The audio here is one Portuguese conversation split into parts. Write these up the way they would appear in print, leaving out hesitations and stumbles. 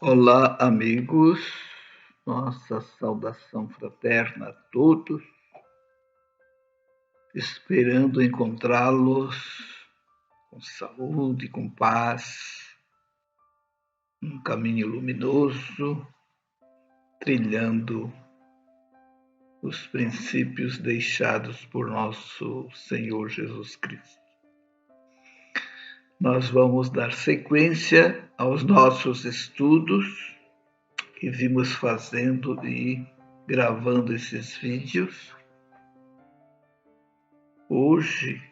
Olá, amigos. Nossa saudação fraterna a todos, esperando encontrá-los com saúde, com paz, um caminho luminoso, trilhando os princípios deixados por nosso Senhor Jesus Cristo. Nós vamos dar sequência aos nossos estudos que vimos fazendo e gravando esses vídeos. Hoje,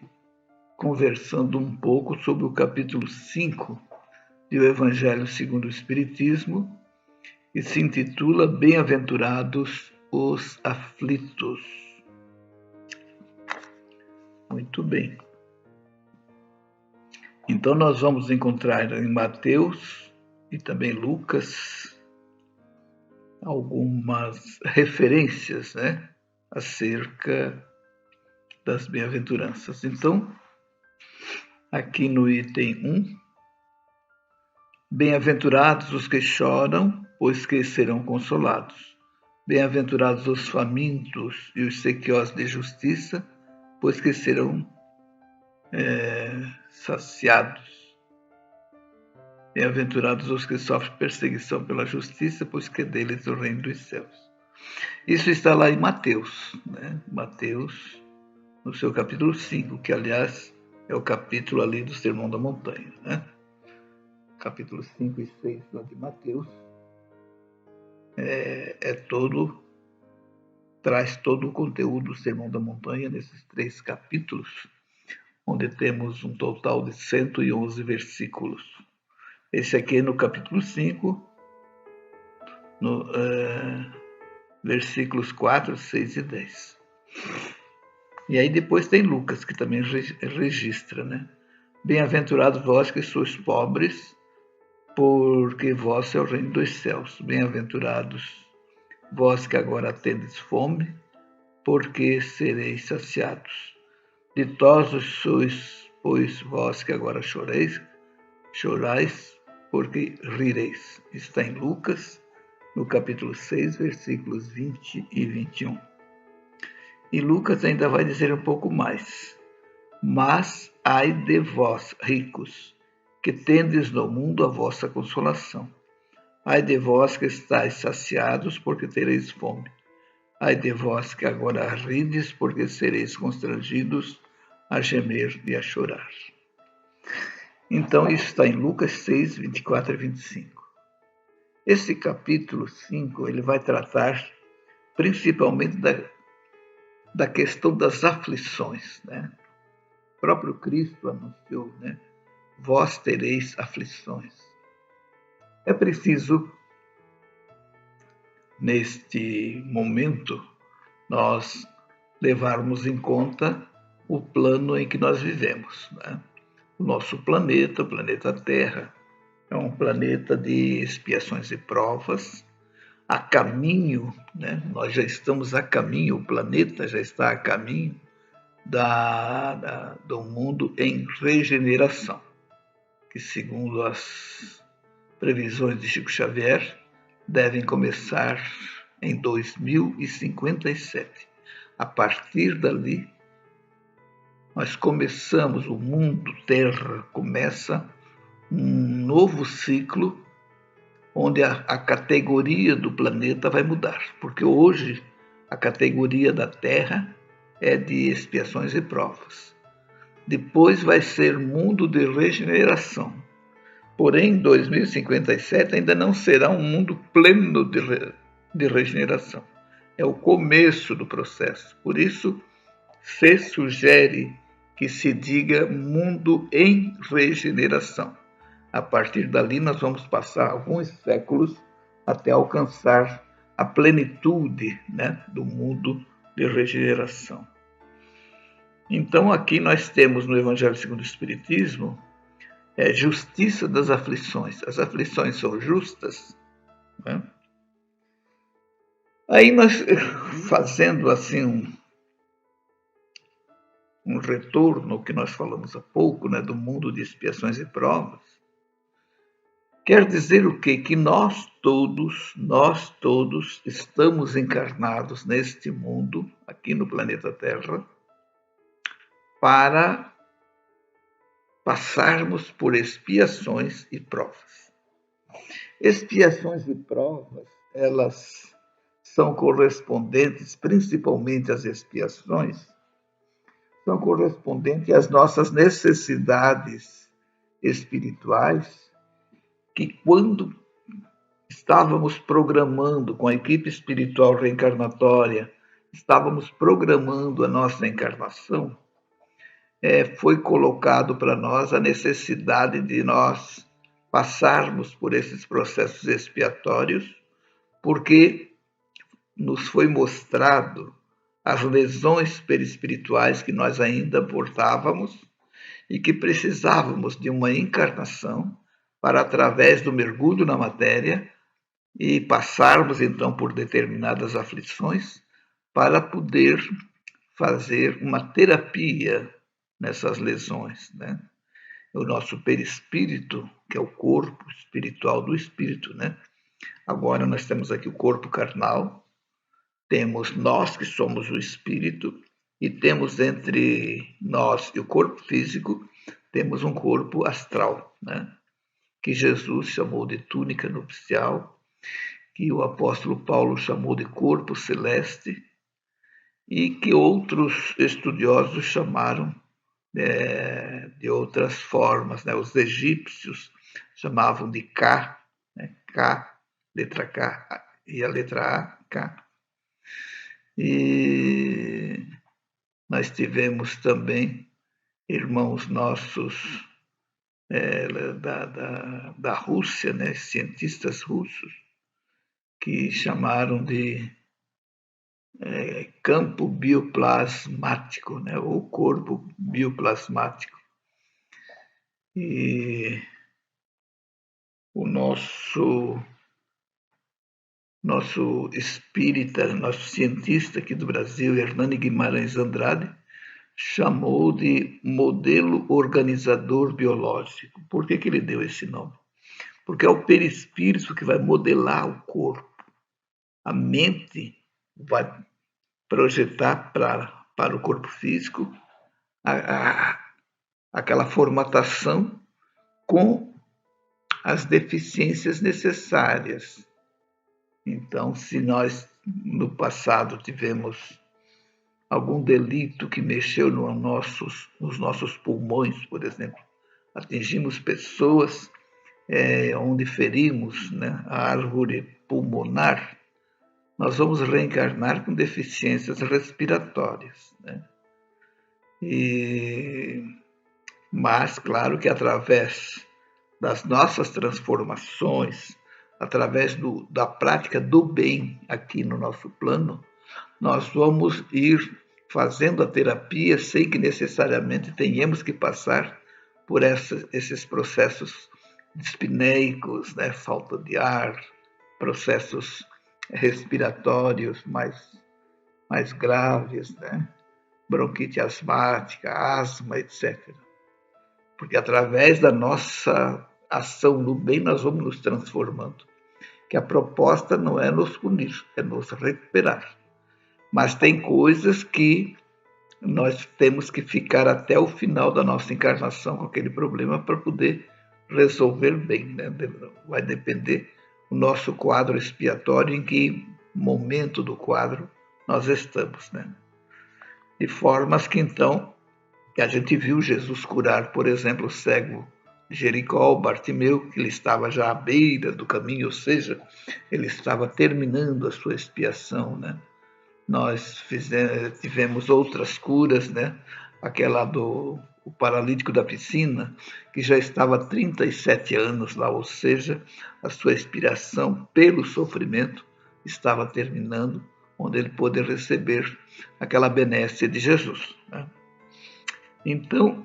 conversando um pouco sobre o capítulo 5 do Evangelho segundo o Espiritismo, que se intitula Bem-aventurados os aflitos. Muito bem. Então nós vamos encontrar em Mateus e também Lucas algumas referências, acerca das bem-aventuranças. Então, aqui no item 1, bem-aventurados os que choram, pois que serão consolados. Bem-aventurados os famintos e os sequiosos de justiça, pois que serão saciados. Bem-aventurados os que sofrem perseguição pela justiça, pois que é deles o reino dos céus. Isso está lá em Mateus, Mateus, no seu capítulo 5, que aliás é o capítulo ali do Sermão da Montanha, Capítulo 5 e 6 lá de Mateus traz todo o conteúdo do Sermão da Montanha nesses 3 capítulos, onde temos um total de 111 versículos. Esse aqui é no capítulo 5, versículos 4, 6 e 10. E aí depois tem Lucas, que também registra, Bem-aventurados vós que sois pobres, porque vós é o reino dos céus. Bem-aventurados vós que agora tendes fome, porque sereis saciados. Ditosos sois, pois vós que agora chorais, porque rireis. Está em Lucas, no capítulo 6, versículos 20 e 21. E Lucas ainda vai dizer um pouco mais. Mas ai de vós, ricos, que tendes no mundo a vossa consolação. Ai de vós que estáis saciados, porque tereis fome. Ai de vós que agora rides, porque sereis constrangidos a gemer e a chorar. Então, isso está em Lucas 6, 24 e 25. Esse capítulo 5 ele vai tratar principalmente da questão das aflições. O próprio Cristo anunciou, vós tereis aflições. É preciso, neste momento, nós levarmos em conta o plano em que nós vivemos. O nosso planeta, o planeta Terra, é um planeta de expiações e provas, a caminho, nós já estamos a caminho, o planeta já está a caminho do mundo em regeneração, que segundo as previsões de Chico Xavier, devem começar em 2057. A partir dali, nós começamos, o mundo Terra começa um novo ciclo onde a categoria do planeta vai mudar, porque hoje a categoria da Terra é de expiações e provas. Depois vai ser mundo de regeneração. Porém, em 2057 ainda não será um mundo pleno de regeneração. É o começo do processo. Por isso, se sugere que se diga mundo em regeneração. A partir dali, nós vamos passar alguns séculos até alcançar a plenitude do mundo de regeneração. Então, aqui nós temos no Evangelho segundo o Espiritismo justiça das aflições. As aflições são justas. Aí nós, fazendo assim um retorno ao que nós falamos há pouco, do mundo de expiações e provas, Quer dizer o quê? Que nós todos estamos encarnados neste mundo, aqui no planeta Terra, para passarmos por expiações e provas. Expiações e provas, elas são correspondentes, principalmente as expiações, são correspondentes às nossas necessidades espirituais, que quando estávamos programando com a equipe espiritual reencarnatória, estávamos programando a nossa encarnação, foi colocado para nós a necessidade de nós passarmos por esses processos expiatórios, porque nos foi mostrado as lesões perispirituais que nós ainda portávamos e que precisávamos de uma encarnação para, através do mergulho na matéria, e passarmos então por determinadas aflições para poder fazer uma terapia nessas lesões, né? O nosso perispírito, que é o corpo espiritual do espírito, né? Agora nós temos aqui o corpo carnal, temos nós que somos o espírito e temos entre nós e o corpo físico, temos um corpo astral, né? Que Jesus chamou de túnica nupcial, que o apóstolo Paulo chamou de corpo celeste e que outros estudiosos chamaram de outras formas, né? Os egípcios chamavam de Ka, né? Ka, letra K e a letra A, K. E nós tivemos também irmãos nossos da Rússia, né? Cientistas russos, que chamaram de campo bioplasmático, né? Ou corpo bioplasmático. E o nosso espírita, nosso cientista aqui do Brasil, Hernani Guimarães Andrade, chamou de modelo organizador biológico. Por que ele deu esse nome? Porque é o perispírito que vai modelar o corpo. A mente vai projetar para o corpo físico aquela formatação com as deficiências necessárias. Então, se nós no passado tivemos algum delito que mexeu nos nossos pulmões, por exemplo, atingimos pessoas onde ferimos, né, a árvore pulmonar, nós vamos reencarnar com deficiências respiratórias, né? Mas, claro que através das nossas transformações, através da prática do bem aqui no nosso plano, nós vamos ir fazendo a terapia sem que necessariamente tenhamos que passar por esses processos dispneicos, né? Falta de ar, processos respiratórios mais graves, né? Bronquite asmática, asma, etc. Porque através da nossa ação no bem nós vamos nos transformando. Que a proposta não é nos punir, é nos recuperar. Mas tem coisas que nós temos que ficar até o final da nossa encarnação com aquele problema para poder resolver bem, né? Vai depender do nosso quadro expiatório, em que momento do quadro nós estamos, né? De formas que então, que a gente viu Jesus curar, por exemplo, o cego de Jericó, Bartimeu, que ele estava já à beira do caminho, ou seja, ele estava terminando a sua expiação, né? Nós tivemos outras curas, né? Aquela do o paralítico da piscina, que já estava há 37 anos lá, ou seja, a sua expiração pelo sofrimento estava terminando, onde ele pôde receber aquela benécia de Jesus, né? Então,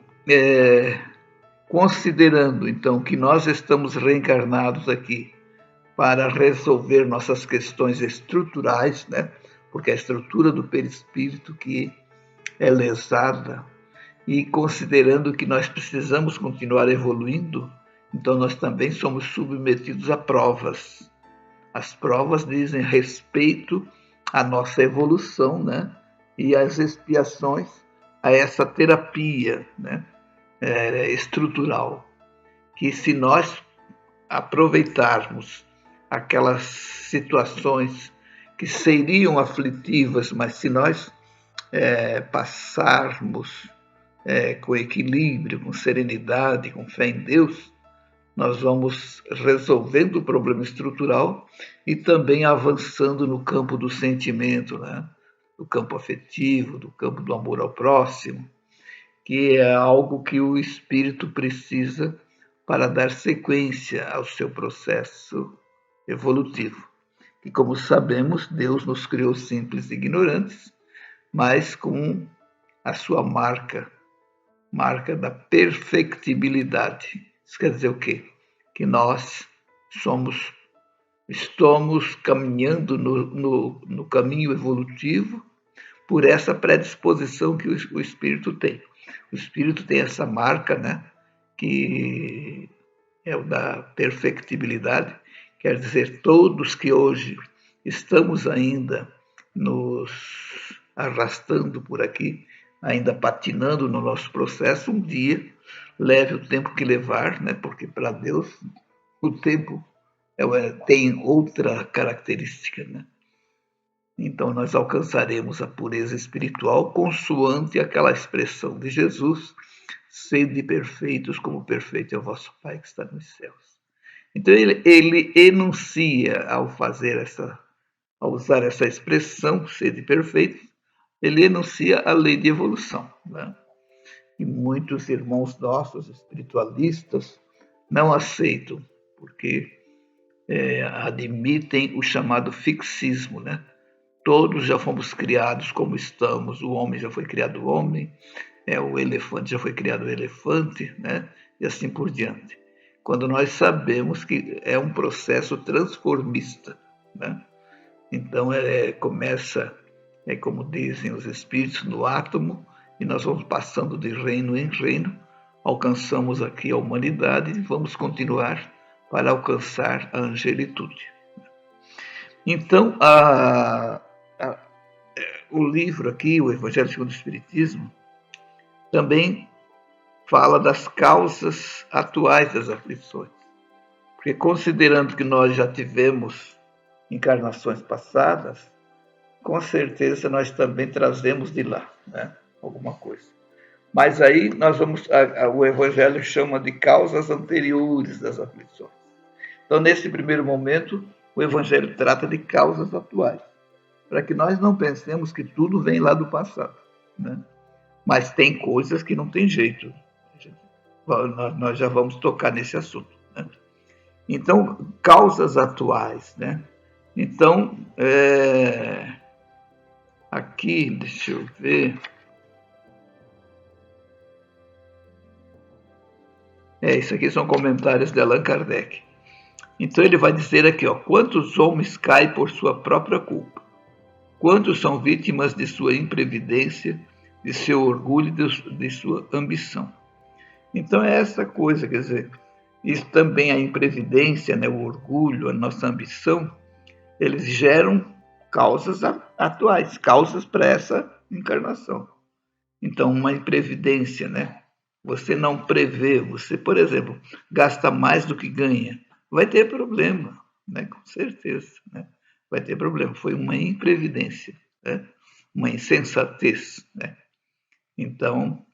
considerando então que nós estamos reencarnados aqui para resolver nossas questões estruturais, né? Porque a estrutura do perispírito que é lesada, e considerando que nós precisamos continuar evoluindo, Então nós também somos submetidos a provas. As provas dizem respeito à nossa evolução, né? E as expiações a essa terapia, né? Estrutural. Que se nós aproveitarmos aquelas situações que seriam aflitivas, mas se nós passarmos com equilíbrio, com serenidade, com fé em Deus, nós vamos resolvendo o problema estrutural e também avançando no campo do sentimento, né? Do campo afetivo, do campo do amor ao próximo, que é algo que o espírito precisa para dar sequência ao seu processo evolutivo. E como sabemos, Deus nos criou simples e ignorantes, mas com a sua marca da perfectibilidade. Isso quer dizer o quê? Que nós estamos caminhando no caminho evolutivo por essa predisposição que o espírito tem. O espírito tem essa marca, né, que é o da perfectibilidade, quer dizer, todos que hoje estamos ainda nos arrastando por aqui, ainda patinando no nosso processo, um dia, leve o tempo que levar, né, porque para Deus o tempo tem outra característica, né? Então nós alcançaremos a pureza espiritual consoante aquela expressão de Jesus: sede perfeitos como perfeito é o vosso Pai que está nos céus. Então ele enuncia, ao usar essa expressão, sede perfeitos, ele enuncia a lei de evolução, né? E muitos irmãos nossos, espiritualistas, não aceitam, porque admitem o chamado fixismo, né? Todos já fomos criados como estamos, o homem já foi criado homem, o elefante já foi criado elefante, né? E assim por diante. Quando nós sabemos que é um processo transformista, né? Então começa, como dizem os espíritos, no átomo, e nós vamos passando de reino em reino, alcançamos aqui a humanidade e vamos continuar para alcançar a angelitude. Então, o livro aqui, o Evangelho segundo o Espiritismo, também fala das causas atuais das aflições. Porque considerando que nós já tivemos encarnações passadas, com certeza nós também trazemos de lá, né, alguma coisa. Mas aí nós vamos, o Evangelho chama de causas anteriores das aflições. Então, nesse primeiro momento, o Evangelho trata de causas atuais, para que nós não pensemos que tudo vem lá do passado, né? Mas tem coisas que não tem jeito. Nós já vamos tocar nesse assunto, né? Então, causas atuais, né? Então, aqui, deixa eu ver. Isso aqui são comentários de Allan Kardec. Então ele vai dizer aqui, quantos homens caem por sua própria culpa? Quantos são vítimas de sua imprevidência, de seu orgulho e de sua ambição? Então é essa coisa, quer dizer, isso também a imprevidência, né, o orgulho, a nossa ambição, eles geram causas atuais, causas para essa encarnação. Então, uma imprevidência, né? Você não prevê, você, por exemplo, gasta mais do que ganha, vai ter problema, né? Com certeza, né? Vai ter problema. Foi uma imprevidência, né? Uma insensatez, né? Então,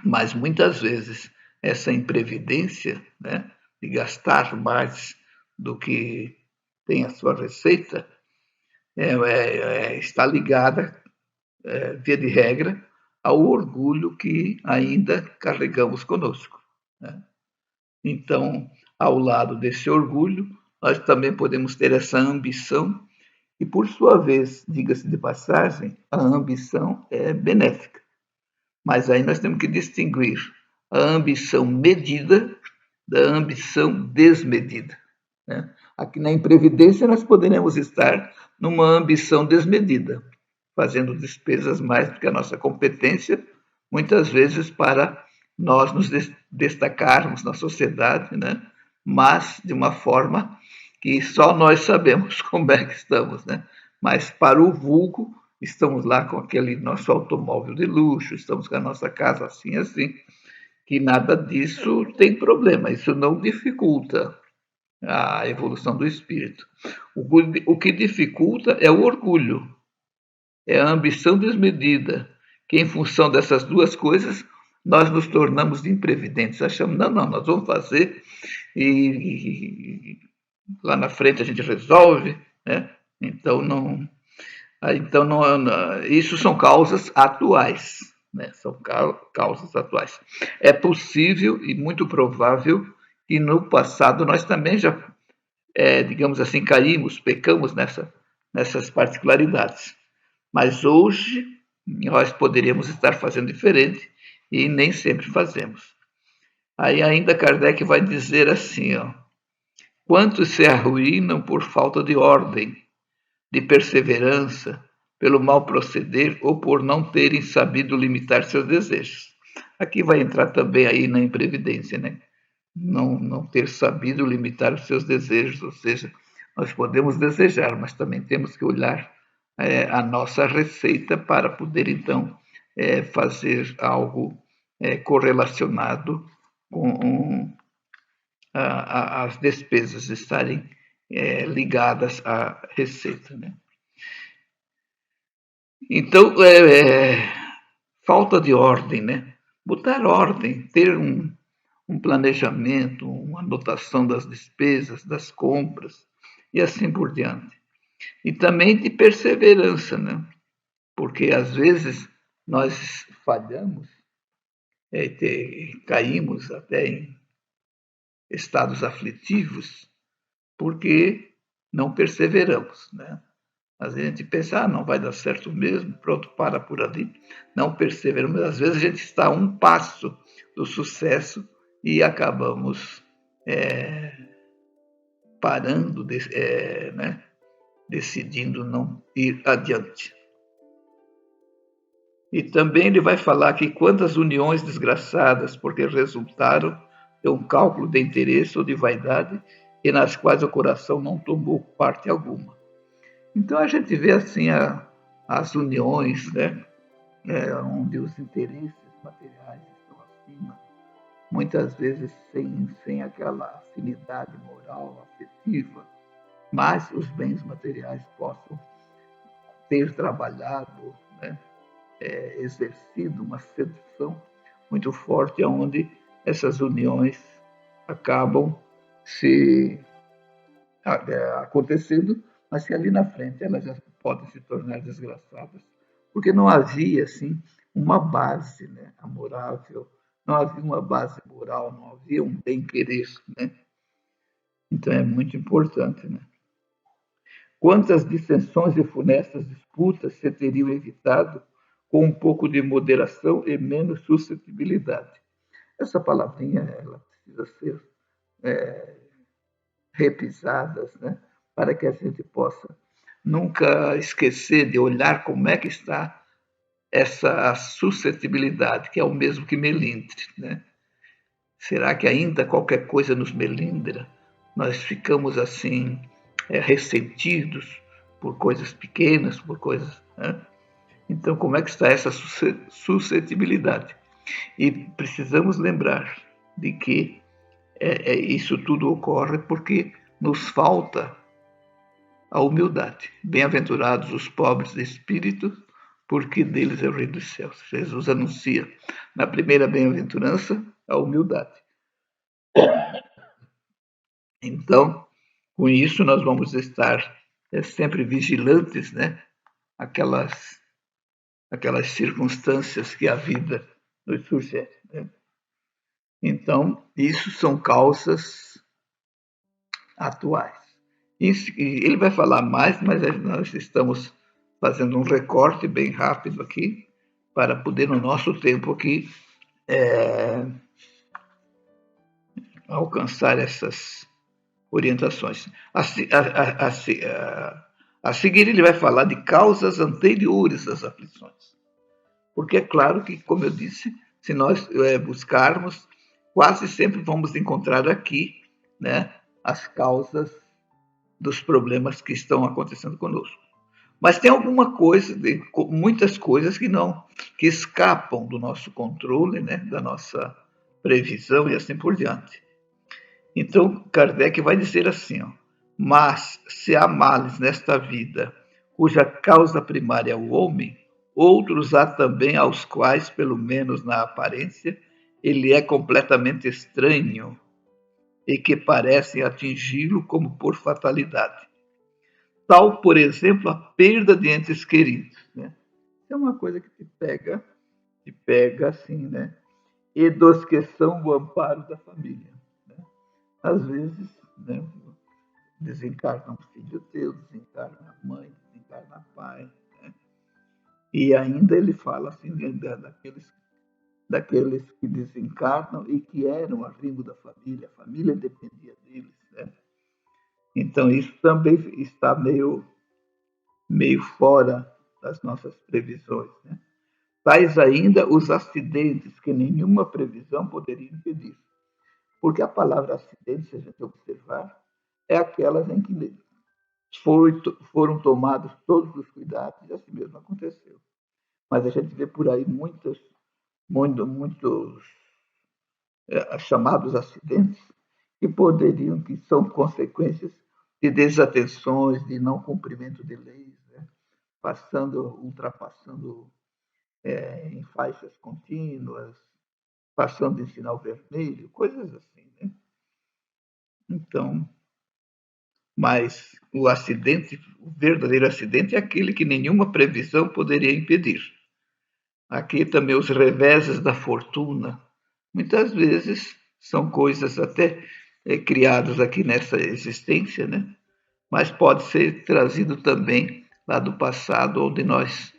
mas muitas vezes essa imprevidência, né, de gastar mais do que tem a sua receita, está ligada, via de regra, ao orgulho que ainda carregamos conosco, né? Então, ao lado desse orgulho, nós também podemos ter essa ambição, e por sua vez, diga-se de passagem, a ambição é benéfica. Mas aí nós temos que distinguir a ambição medida da ambição desmedida, né? Aqui na imprevidência nós poderemos estar numa ambição desmedida, fazendo despesas mais do que a nossa competência, muitas vezes para nós nos destacarmos na sociedade, né? Mas de uma forma que só nós sabemos como é que estamos, né? Mas para o vulgo, estamos lá com aquele nosso automóvel de luxo, estamos com a nossa casa assim, assim, que nada disso tem problema, isso não dificulta a evolução do espírito. O que dificulta é o orgulho, é a ambição desmedida, que em função dessas duas coisas nós nos tornamos imprevidentes. Achamos, não, não, nós vamos fazer e lá na frente a gente resolve, né? Então isso são causas atuais, né? São causas atuais. É possível e muito provável que no passado nós também já, digamos assim, caímos, pecamos nessas particularidades. Mas hoje nós poderíamos estar fazendo diferente e nem sempre fazemos. Aí ainda Kardec vai dizer assim, ó, quantos se arruinam por falta de ordem, de perseverança, pelo mal proceder ou por não terem sabido limitar seus desejos. Aqui vai entrar também aí na imprevidência, né? Não ter sabido limitar os seus desejos, ou seja, nós podemos desejar, mas também temos que olhar a nossa receita para poder, então, fazer algo correlacionado com as despesas estarem ligadas à receita, né? Então, falta de ordem, né? Botar ordem, ter um planejamento, uma anotação das despesas, das compras e assim por diante. E também de perseverança, né? Porque às vezes nós falhamos, caímos até em estados aflitivos porque não perseveramos, né? Às vezes a gente pensa, não vai dar certo mesmo, pronto, para por ali. Não perseveramos. Às vezes a gente está a um passo do sucesso e acabamos parando, né? Decidindo não ir adiante. E também ele vai falar que quantas uniões desgraçadas, porque resultaram de um cálculo de interesse ou de vaidade, e nas quais o coração não tomou parte alguma. Então a gente vê assim as uniões, né? Onde os interesses materiais estão acima, muitas vezes sem aquela afinidade moral, afetiva, mas os bens materiais possam ter trabalhado, né? Exercido uma sedução muito forte, onde essas uniões acabam se acontecendo, mas que ali na frente elas já podem se tornar desgraçadas, porque não havia assim uma base, né, amorável, não havia uma base moral, não havia um bem-querer, né? Então é muito importante, né? Quantas dissensões e funestas disputas se teriam evitado com um pouco de moderação e menos suscetibilidade? Essa palavrinha ela precisa ser repisadas, né? Para que a gente possa nunca esquecer de olhar como é que está essa suscetibilidade, que é o mesmo que melindre, né? Será que ainda qualquer coisa nos melindra? Nós ficamos assim, ressentidos por coisas pequenas, por coisas, né? Então, como é que está essa suscetibilidade? E precisamos lembrar de que isso tudo ocorre porque nos falta a humildade. Bem-aventurados os pobres de espírito, porque deles é o reino dos céus. Jesus anuncia na primeira bem-aventurança a humildade. Então, com isso, nós vamos estar sempre vigilantes, né? Aquelas circunstâncias que a vida nos sugere, né? Então, isso são causas atuais. Isso, ele vai falar mais, mas nós estamos fazendo um recorte bem rápido aqui, para poder, no nosso tempo aqui, alcançar essas orientações. A seguir, ele vai falar de causas anteriores às aflições. Porque é claro que, como eu disse, se nós buscarmos, quase sempre vamos encontrar aqui, né, as causas dos problemas que estão acontecendo conosco. Mas tem alguma coisa, muitas coisas que escapam do nosso controle, né, da nossa previsão e assim por diante. Então, Kardec vai dizer assim, ó, mas se há males nesta vida, cuja causa primária é o homem, outros há também aos quais, pelo menos na aparência, ele é completamente estranho e que parecem atingi-lo como por fatalidade. Tal, por exemplo, a perda de entes queridos, né? É uma coisa que te pega assim, né? E dos que são o amparo da família, né? Às vezes, né, desencarna um filho teu, desencarna a mãe, desencarna pai, né? E ainda ele fala assim daqueles que desencarnam e que eram arrimo da família, a família dependia deles, né? Então isso também está meio fora das nossas previsões, né? Tais ainda os acidentes que nenhuma previsão poderia impedir. Porque a palavra acidente, se a gente observar, é aquelas em que foram tomados todos os cuidados e assim mesmo aconteceu. Mas a gente vê por aí muitos chamados acidentes que são consequências de desatenções, de não cumprimento de leis, né? Ultrapassando em faixas contínuas, passando em sinal vermelho, coisas assim, né? Então, mas o verdadeiro acidente é aquele que nenhuma previsão poderia impedir. Aqui também os reveses da fortuna, muitas vezes são coisas até criadas aqui nessa existência, né? Mas pode ser trazido também lá do passado, onde nós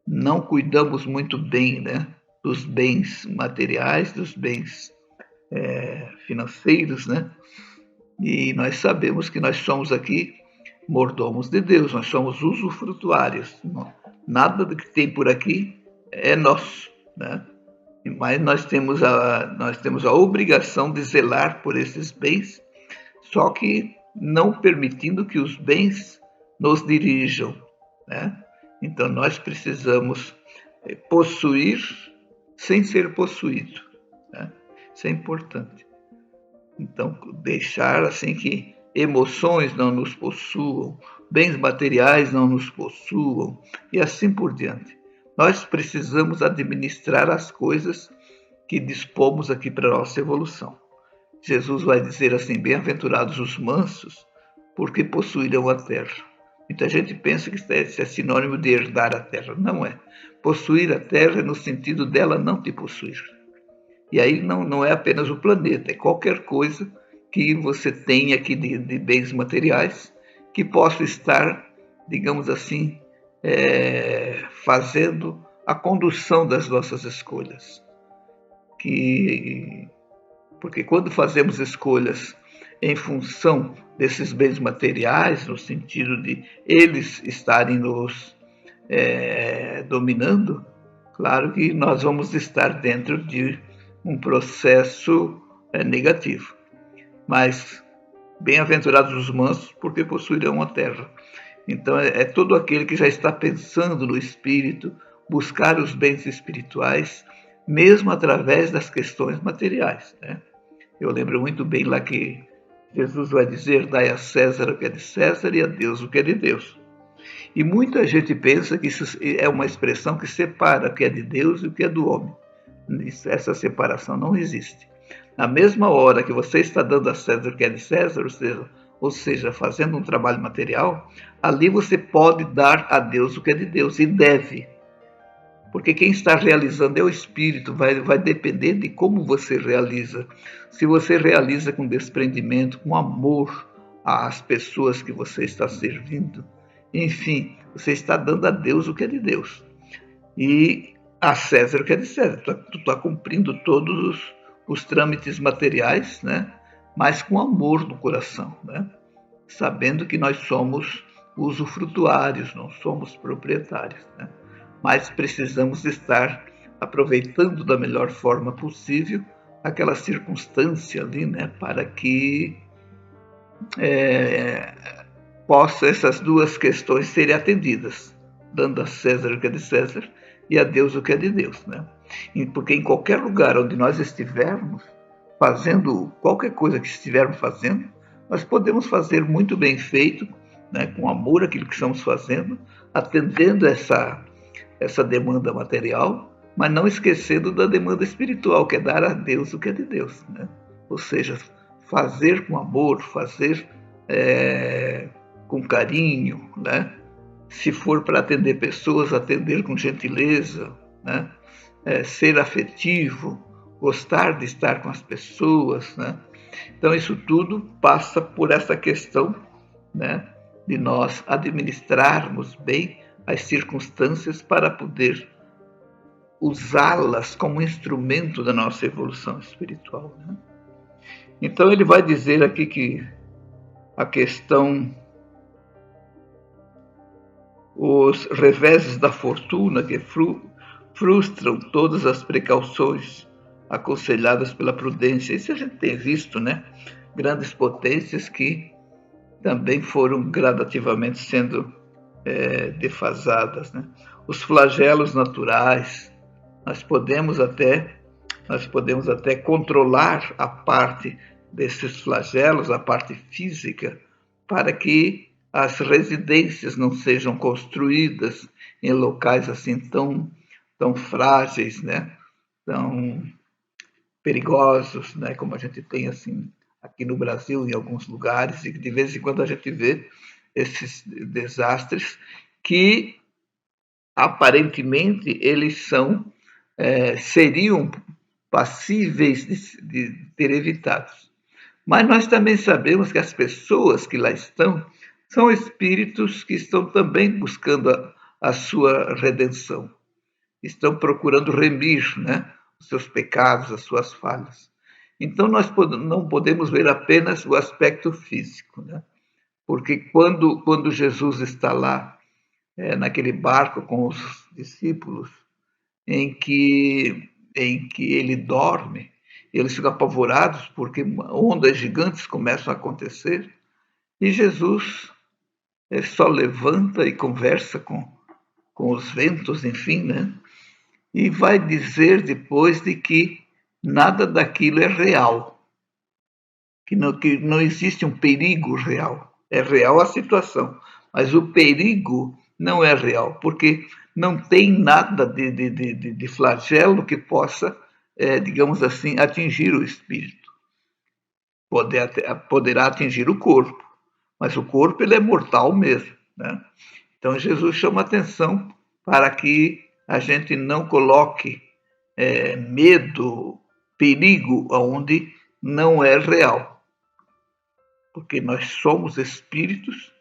não cuidamos muito bem, né, dos bens materiais, dos bens financeiros, né? E nós sabemos que nós somos aqui mordomos de Deus, nós somos usufrutuários. Nada do que tem por aqui é nosso, né? Mas nós temos a obrigação de zelar por esses bens, só que não permitindo que os bens nos dirijam, né? Então nós precisamos possuir sem ser possuído, né? Isso é importante. Então deixar assim que emoções não nos possuam, bens materiais não nos possuam e assim por diante. Nós precisamos administrar as coisas que dispomos aqui para a nossa evolução. Jesus vai dizer assim: bem-aventurados os mansos, porque possuirão a terra. Muita gente pensa que isso é sinônimo de herdar a terra. Não é. Possuir a terra é no sentido dela não te possuir. E aí não é apenas o planeta, é qualquer coisa que você tenha aqui de bens materiais que possa estar, digamos assim, fazendo a condução das nossas escolhas. Porque quando fazemos escolhas em função desses bens materiais, no sentido de eles estarem nos dominando, claro que nós vamos estar dentro de um processo negativo. Mas bem-aventurados os mansos, porque possuirão a terra. Então é todo aquele que já está pensando no espírito, buscar os bens espirituais, mesmo através das questões materiais, né? Eu lembro muito bem lá que Jesus vai dizer: dai a César o que é de César e a Deus o que é de Deus. E muita gente pensa que isso é uma expressão que separa o que é de Deus e o que é do homem. Essa separação não existe. Na mesma hora que você está dando a César o que é de César, ou seja, fazendo um trabalho material, ali você pode dar a Deus o que é de Deus e deve. Porque quem está realizando é o espírito, vai depender de como você realiza. Se você realiza com desprendimento, com amor às pessoas que você está servindo, enfim, você está dando a Deus o que é de Deus. E a César o que é de César. Tu está cumprindo todos os trâmites materiais, né? Mas com amor no coração, né? Sabendo que nós somos usufrutuários, não somos proprietários, né? Mas precisamos estar aproveitando da melhor forma possível aquela circunstância ali, né, para que possa essas duas questões serem atendidas, dando a César o que é de César e a Deus o que é de Deus, né? Porque em qualquer lugar onde nós estivermos fazendo qualquer coisa que estivermos fazendo, nós podemos fazer muito bem feito, né, com amor aquilo que estamos fazendo, atendendo essa demanda material, mas não esquecendo da demanda espiritual, que é dar a Deus o que é de Deus, né? Ou seja, fazer com amor, fazer com carinho, né? Se for para atender pessoas, atender com gentileza, né? Ser afetivo, gostar de estar com as pessoas, né? Então isso tudo passa por essa questão, né, de nós administrarmos bem as circunstâncias para poder usá-las como instrumento da nossa evolução espiritual, né? Então ele vai dizer aqui que a questão, os reveses da fortuna que frustram todas as precauções aconselhadas pela prudência. Isso a gente tem visto, né? Grandes potências que também foram gradativamente sendo defasadas, né? Os flagelos naturais, nós podemos até controlar a parte desses flagelos, a parte física, para que as residências não sejam construídas em locais assim tão frágeis, né? Tão perigosos, né? Como a gente tem assim aqui no Brasil em alguns lugares, e de vez em quando a gente vê esses desastres que aparentemente eles seriam passíveis de ter evitados. Mas nós também sabemos que as pessoas que lá estão são espíritos que estão também buscando a sua redenção, estão procurando remir, né, os seus pecados, as suas falhas. Então nós não podemos ver apenas o aspecto físico, né? Porque quando Jesus está lá, naquele barco com os discípulos, em que ele dorme, eles ficam apavorados porque ondas gigantes começam a acontecer, e Jesus só levanta e conversa com os ventos, enfim, né? E vai dizer depois de que nada daquilo é real, que não existe um perigo real. É real a situação, mas o perigo não é real, porque não tem nada de flagelo que possa, digamos assim, atingir o espírito. Poderá atingir o corpo, mas o corpo ele é mortal mesmo, né? Então Jesus chama atenção para que a gente não coloque medo, perigo aonde não é real, porque nós somos espíritos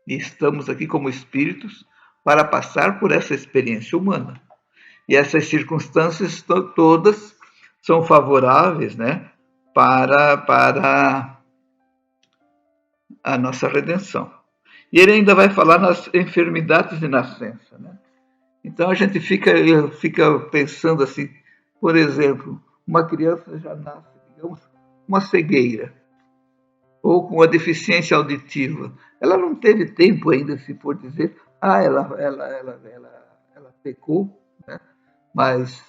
e estamos aqui como espíritos para passar por essa experiência humana. E essas circunstâncias todas são favoráveis, né, para a nossa redenção. E ele ainda vai falar nas enfermidades de nascença, né? Então a gente fica pensando assim, por exemplo, uma criança já nasce, digamos, uma cegueira ou com uma deficiência auditiva. Ela não teve tempo ainda, se for dizer, ela pecou, né? Mas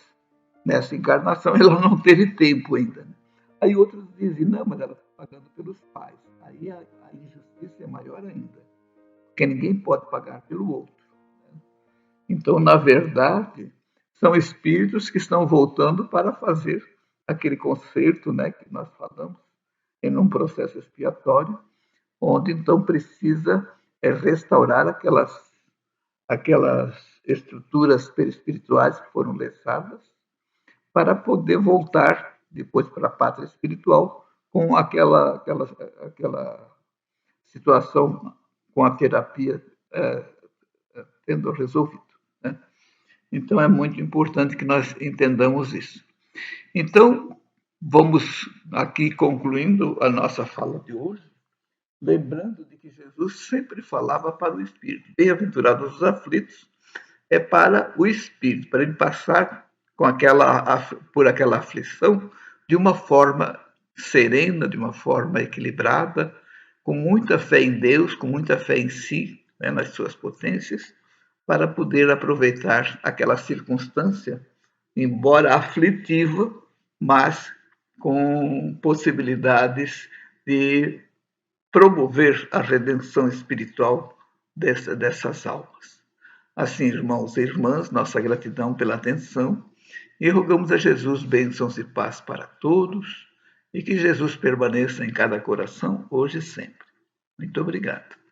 nessa encarnação ela não teve tempo ainda. Né? Aí outros dizem, não, mas ela está pagando pelos pais. Aí a injustiça é maior ainda, porque ninguém pode pagar pelo outro. Então, na verdade, são espíritos que estão voltando para fazer aquele concerto, né, que nós falamos, em um processo expiatório, onde então precisa restaurar aquelas estruturas perispirituais que foram lesadas, para poder voltar depois para a pátria espiritual com aquela situação, com a terapia tendo resolvido. Né? Então é muito importante que nós entendamos isso. Então, vamos aqui concluindo a nossa fala de hoje, lembrando de que Jesus sempre falava para o Espírito. Bem-aventurados os aflitos é para o Espírito, para ele passar por aquela aflição de uma forma serena, de uma forma equilibrada, com muita fé em Deus, com muita fé em si, né, nas suas potências, para poder aproveitar aquela circunstância, embora aflitiva, mas com possibilidades de promover a redenção espiritual dessas almas. Assim, irmãos e irmãs, nossa gratidão pela atenção e rogamos a Jesus bênçãos e paz para todos e que Jesus permaneça em cada coração, hoje e sempre. Muito obrigado.